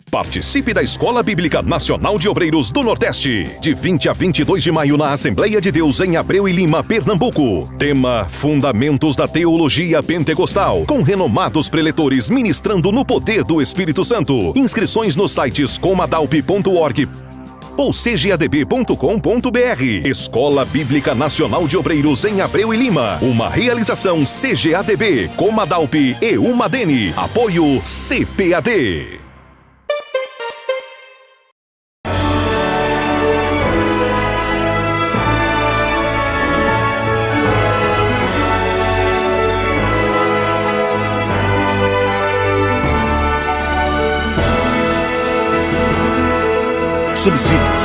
Participe da Escola Bíblica Nacional de Obreiros do Nordeste, de 20 a 22 de maio na Assembleia de Deus em Abreu e Lima, Pernambuco. Tema: Fundamentos da Teologia Pentecostal, com renomados preletores ministrando no poder do Espírito Santo. Inscrições nos sites comadalp.org ou cgadb.com.br. Escola Bíblica Nacional de Obreiros em Abreu e Lima. Uma realização CGADB, Comadalp e Umadene. Apoio CPAD. Subsídios.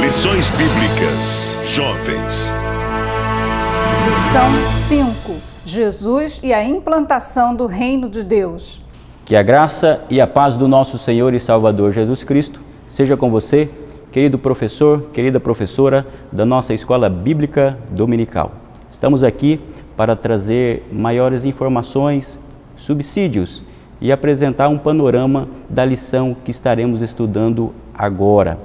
Lições Bíblicas. Jovens. Lição 5. Jesus e a implantação do Reino de Deus. Que a graça e a paz do nosso Senhor e Salvador Jesus Cristo seja com você, querido professor, querida professora da nossa Escola Bíblica Dominical. Estamos aqui para trazer maiores informações, subsídios e apresentar um panorama da lição que estaremos estudando agora.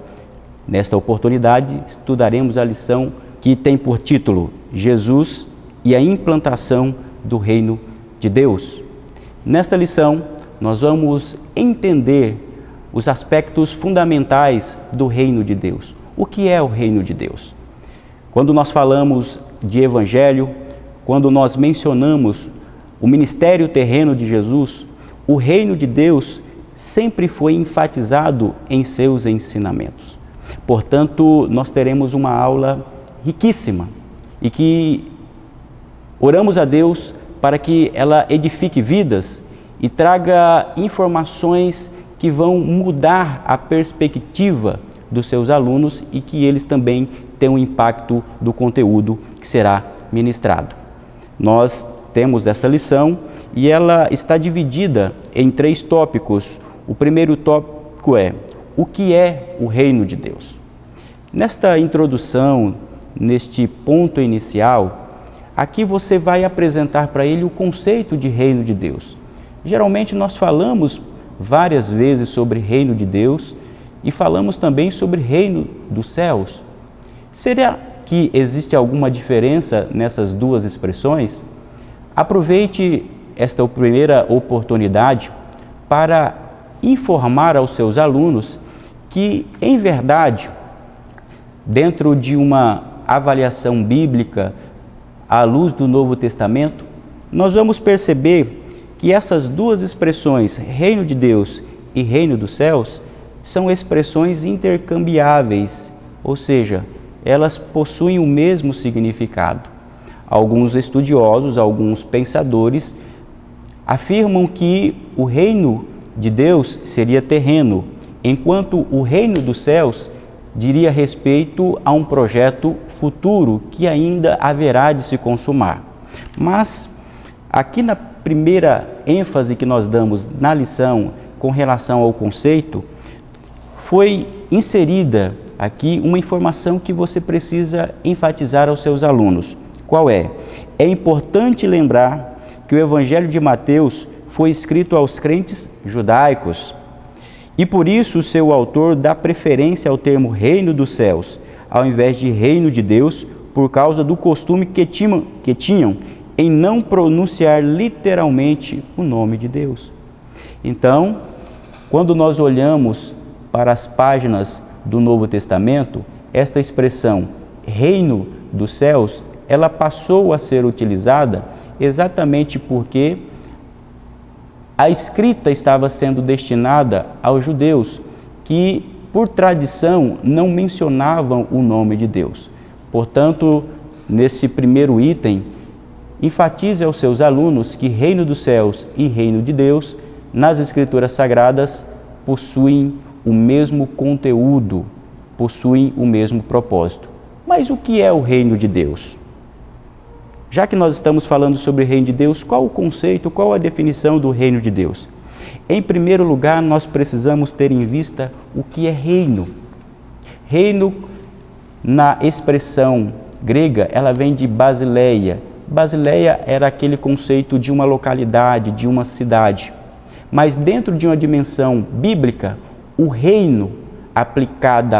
Nesta oportunidade, estudaremos a lição que tem por título Jesus e a implantação do Reino de Deus. Nesta lição, nós vamos entender os aspectos fundamentais do Reino de Deus. O que é o Reino de Deus? Quando nós falamos de Evangelho, quando nós mencionamos o ministério terreno de Jesus, o Reino de Deus sempre foi enfatizado em seus ensinamentos. Portanto, nós teremos uma aula riquíssima e que oramos a Deus para que ela edifique vidas e traga informações que vão mudar a perspectiva dos seus alunos e que eles também tenham impacto do conteúdo que será ministrado. Nós temos esta lição e ela está dividida em 3 tópicos. O primeiro tópico é: o que é o Reino de Deus? Nesta introdução, neste ponto inicial, aqui você vai apresentar para ele o conceito de Reino de Deus. Geralmente nós falamos várias vezes sobre Reino de Deus e falamos também sobre Reino dos Céus. Será que existe alguma diferença nessas duas expressões? Aproveite esta primeira oportunidade para informar aos seus alunos que, em verdade, dentro de uma avaliação bíblica à luz do Novo Testamento, nós vamos perceber que essas duas expressões, Reino de Deus e Reino dos Céus, são expressões intercambiáveis, ou seja, elas possuem o mesmo significado. Alguns estudiosos, alguns pensadores afirmam que o reino de Deus seria terreno, enquanto o reino dos céus diria respeito a um projeto futuro que ainda haverá de se consumar. Mas aqui na primeira ênfase que nós damos na lição com relação ao conceito, foi inserida aqui uma informação que você precisa enfatizar aos seus alunos. Qual é? É importante lembrar que o Evangelho de Mateus foi escrito aos crentes judaicos e por isso o seu autor dá preferência ao termo Reino dos Céus, ao invés de Reino de Deus, por causa do costume que tinham em não pronunciar literalmente o nome de Deus. Então, quando nós olhamos para as páginas do Novo Testamento, esta expressão Reino dos Céus, ela passou a ser utilizada exatamente porque a escrita estava sendo destinada aos judeus que, por tradição, não mencionavam o nome de Deus. Portanto, nesse primeiro item, enfatize aos seus alunos que Reino dos Céus e Reino de Deus, nas Escrituras Sagradas, possuem o mesmo conteúdo, possuem o mesmo propósito. Mas o que é o Reino de Deus? Já que nós estamos falando sobre o Reino de Deus, qual o conceito, qual a definição do Reino de Deus? Em primeiro lugar, nós precisamos ter em vista o que é reino. Reino, na expressão grega, ela vem de Basileia. Basileia era aquele conceito de uma localidade, de uma cidade. Mas dentro de uma dimensão bíblica, o reino aplicado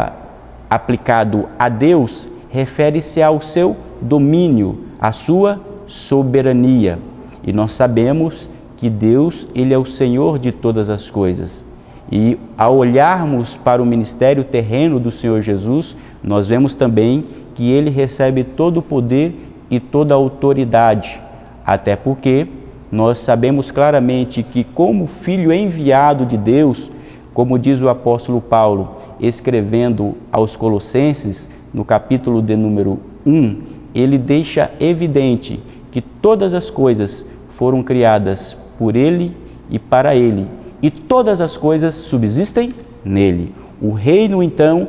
a Deus refere-se ao seu domínio, à sua soberania. E nós sabemos que Deus, Ele é o Senhor de todas as coisas. E ao olharmos para o ministério terreno do Senhor Jesus, nós vemos também que Ele recebe todo o poder e toda a autoridade. Até porque nós sabemos claramente que, como Filho enviado de Deus, como diz o apóstolo Paulo, escrevendo aos Colossenses, no capítulo de número 1, ele deixa evidente que todas as coisas foram criadas por Ele e para Ele, e todas as coisas subsistem nele. O reino, então,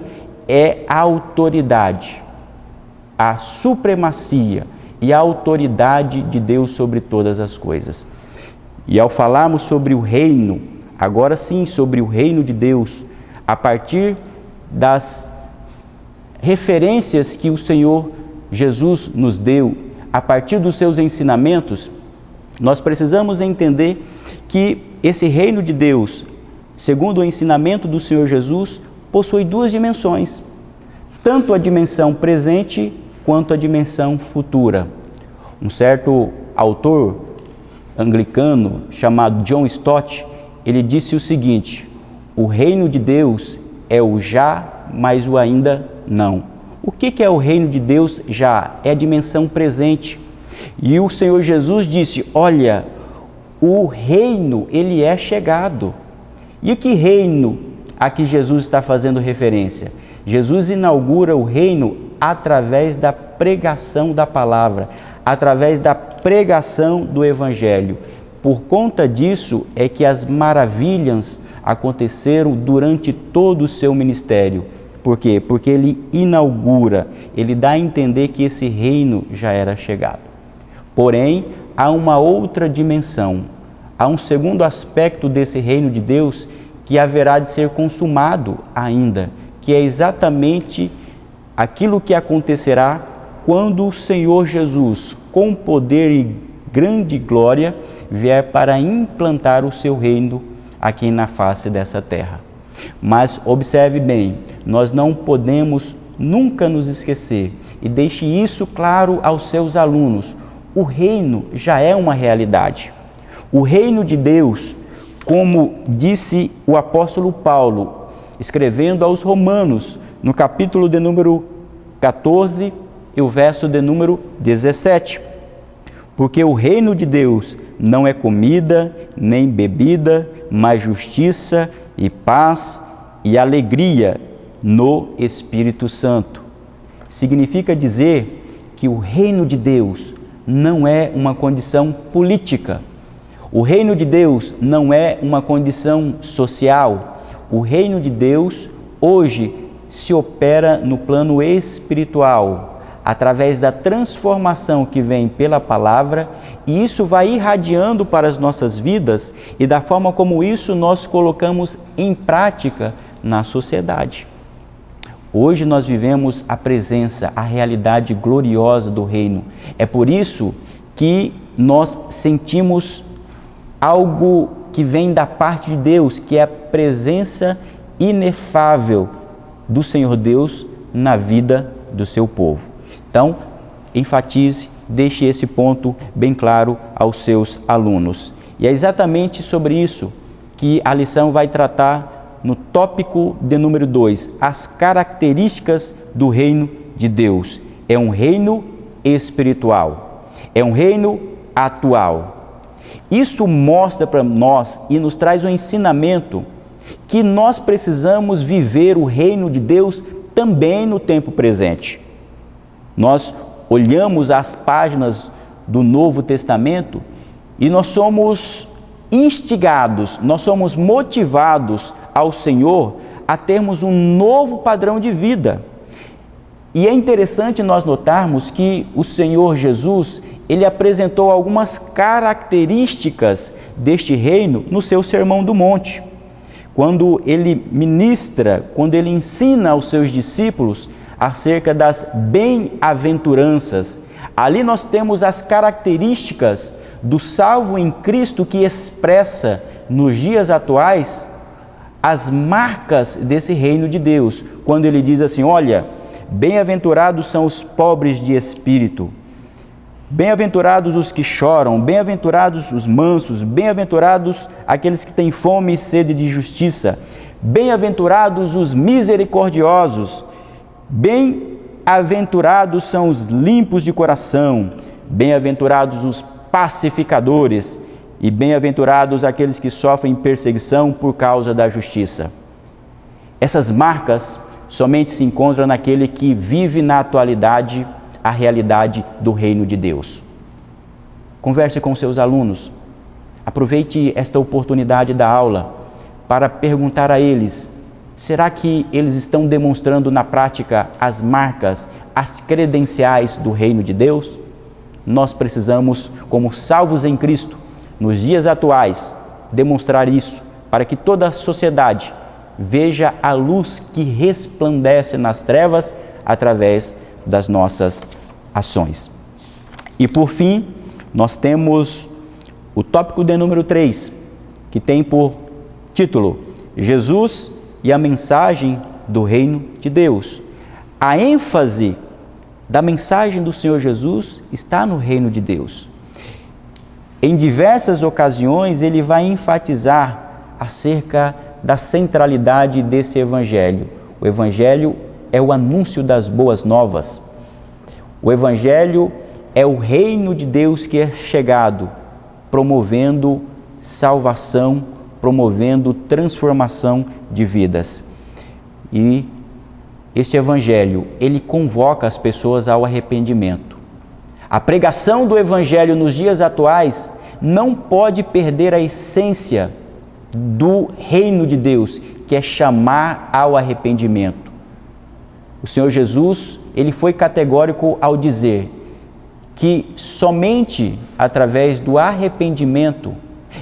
é a autoridade, a supremacia e a autoridade de Deus sobre todas as coisas. E ao falarmos sobre o reino, agora sim, sobre o reino de Deus, a partir das referências que o Senhor Jesus nos deu, a partir dos seus ensinamentos, nós precisamos entender que esse reino de Deus, segundo o ensinamento do Senhor Jesus, possui duas dimensões, tanto a dimensão presente quanto a dimensão futura. Um certo autor anglicano chamado John Stott, ele disse o seguinte: o reino de Deus é o já, mas o ainda não. O que é o reino de Deus já? É a dimensão presente. E o Senhor Jesus disse: olha, o reino, ele é chegado. E que reino a que Jesus está fazendo referência? Jesus inaugura o reino através da pregação da palavra, através da pregação do Evangelho. Por conta disso é que as maravilhas aconteceram durante todo o seu ministério. Por quê? Porque ele inaugura, ele dá a entender que esse reino já era chegado. Porém, há uma outra dimensão, há um segundo aspecto desse reino de Deus que haverá de ser consumado ainda, que é exatamente aquilo que acontecerá quando o Senhor Jesus, com poder e grande glória, vier para implantar o seu reino aqui na face dessa terra. Mas observe bem, nós não podemos nunca nos esquecer, e deixe isso claro aos seus alunos: o reino já é uma realidade. O reino de Deus, como disse o apóstolo Paulo, escrevendo aos Romanos, no capítulo de número 14 e o verso de número 17. Porque o reino de Deus não é comida nem bebida, mas justiça e paz e alegria no Espírito Santo. Significa dizer que o reino de Deus não é uma condição política. O reino de Deus não é uma condição social. O reino de Deus hoje se opera no plano espiritual, através da transformação que vem pela palavra, e isso vai irradiando para as nossas vidas e da forma como isso nós colocamos em prática na sociedade. Hoje nós vivemos a presença, a realidade gloriosa do reino. É por isso que nós sentimos algo que vem da parte de Deus, que é a presença inefável do Senhor Deus na vida do seu povo. Então, enfatize, deixe esse ponto bem claro aos seus alunos. E é exatamente sobre isso que a lição vai tratar no tópico de número 2, as características do reino de Deus. É um reino espiritual, é um reino atual. Isso mostra para nós e nos traz um ensinamento que nós precisamos viver o reino de Deus também no tempo presente. Nós olhamos as páginas do Novo Testamento e nós somos instigados, nós somos motivados ao Senhor a termos um novo padrão de vida. E é interessante nós notarmos que o Senhor Jesus, ele apresentou algumas características deste reino no seu Sermão do Monte. Quando ele ministra, quando ele ensina aos seus discípulos acerca das bem-aventuranças, ali nós temos as características do salvo em Cristo que expressa nos dias atuais, as marcas desse reino de Deus, quando ele diz assim: olha, bem-aventurados são os pobres de espírito, bem-aventurados os que choram, bem-aventurados os mansos, bem-aventurados aqueles que têm fome e sede de justiça, bem-aventurados os misericordiosos, bem-aventurados são os limpos de coração, bem-aventurados os pacificadores e bem-aventurados aqueles que sofrem perseguição por causa da justiça. Essas marcas somente se encontram naquele que vive na atualidade a realidade do reino de Deus. Converse com seus alunos, aproveite esta oportunidade da aula para perguntar a eles: será que eles estão demonstrando na prática as marcas, as credenciais do reino de Deus? Nós precisamos, como salvos em Cristo, nos dias atuais, demonstrar isso, para que toda a sociedade veja a luz que resplandece nas trevas através das nossas ações. E por fim, nós temos o tópico de número 3, que tem por título: Jesus e a mensagem do reino de Deus. A ênfase da mensagem do Senhor Jesus está no reino de Deus. Em diversas ocasiões, ele vai enfatizar acerca da centralidade desse evangelho. O evangelho é o anúncio das boas novas. O evangelho é o reino de Deus que é chegado, promovendo salvação, promovendo transformação de vidas. E este evangelho, ele convoca as pessoas ao arrependimento. A pregação do evangelho nos dias atuais não pode perder a essência do reino de Deus, que é chamar ao arrependimento. O Senhor Jesus, ele foi categórico ao dizer que somente através do arrependimento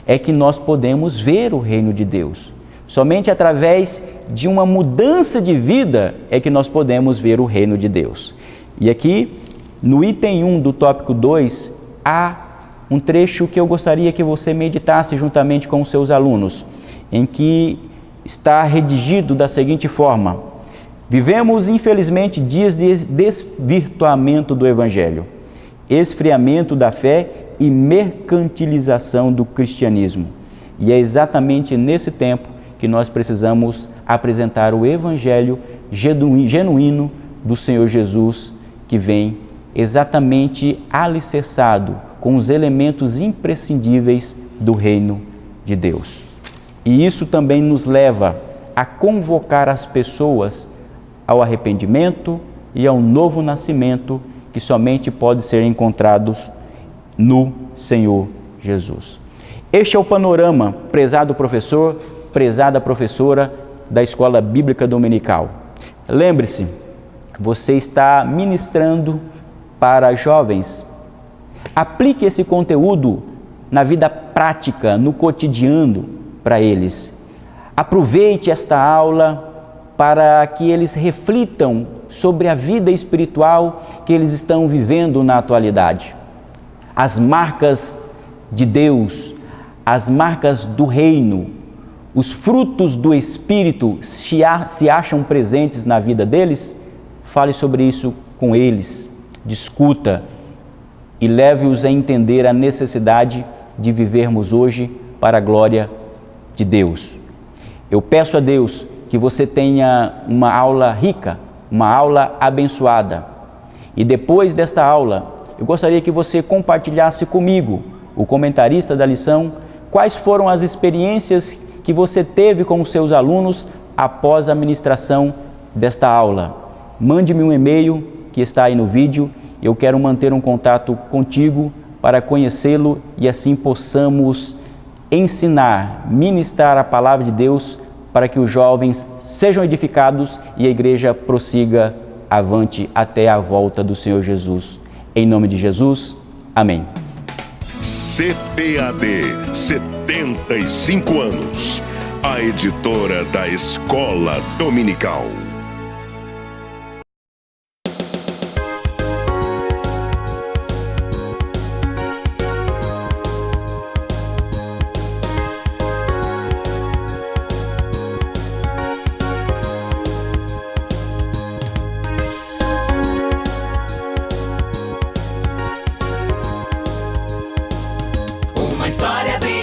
é que nós podemos ver o reino de Deus. Somente através de uma mudança de vida é que nós podemos ver o reino de Deus. E aqui, no item 1 do tópico 2, há um trecho que eu gostaria que você meditasse juntamente com os seus alunos, em que está redigido da seguinte forma: vivemos, infelizmente, dias de desvirtuamento do Evangelho, esfriamento da fé e mercantilização do cristianismo. E é exatamente nesse tempo que nós precisamos apresentar o Evangelho genuíno do Senhor Jesus, que vem exatamente alicerçado com os elementos imprescindíveis do reino de Deus. E isso também nos leva a convocar as pessoas ao arrependimento e ao novo nascimento que somente pode ser encontrados no Senhor Jesus. Este é o panorama, prezado professor, prezada professora da Escola Bíblica Dominical. Lembre-se, você está ministrando para jovens. Aplique esse conteúdo na vida prática, no cotidiano para eles. Aproveite esta aula para que eles reflitam sobre a vida espiritual que eles estão vivendo na atualidade. As marcas de Deus, as marcas do reino, os frutos do Espírito se acham presentes na vida deles? Fale sobre isso com eles, discuta e leve-os a entender a necessidade de vivermos hoje para a glória de Deus. Eu peço a Deus que você tenha uma aula rica, uma aula abençoada. E depois desta aula, eu gostaria que você compartilhasse comigo, o comentarista da lição, quais foram as experiências que você teve com os seus alunos após a ministração desta aula. Mande-me um e-mail que está aí no vídeo. Eu quero manter um contato contigo para conhecê-lo e assim possamos ensinar, ministrar a palavra de Deus para que os jovens sejam edificados e a igreja prossiga avante até a volta do Senhor Jesus. Em nome de Jesus, amém. CPAD, 75 anos. A editora da Escola Dominical. uma história bem